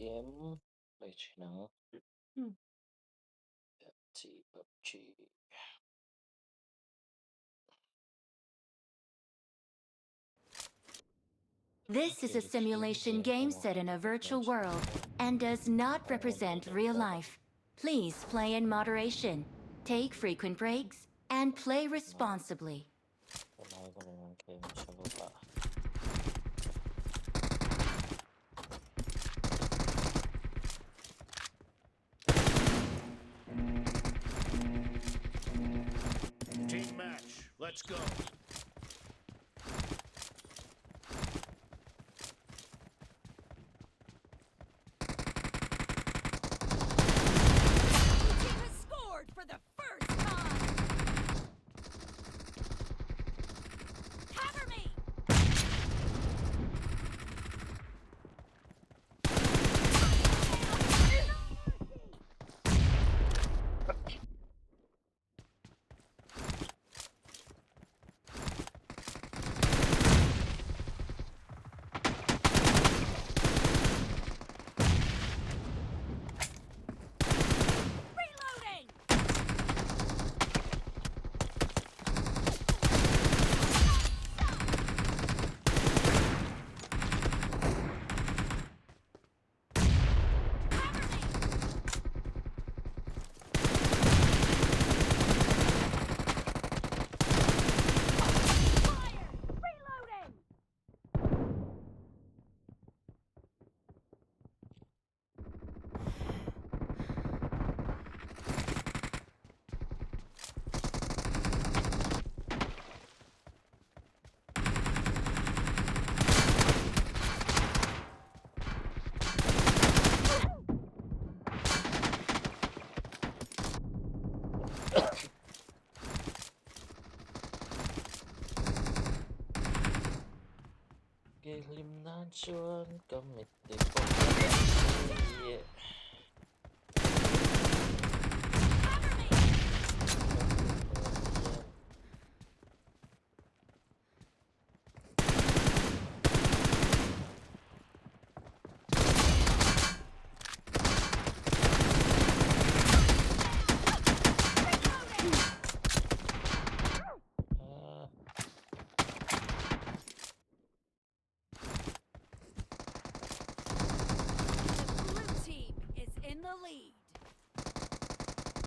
game lấy chỉ nó Ừm. chỉ PUBG. This is a Thì kiếm simulation riêng game em một set in a tập lấy virtual chỉ world nó and does not không ổn represent định real đó đó life. Please play in moderation, take frequent breaks, and play nó responsibly. nói con này game cho vô cả Team match. Let's go. Blue team has scored for the first time! Cover me! Reloading! Cover me! Fire! Reloading! cái lim nan chuan cầm mít để bóc yeah.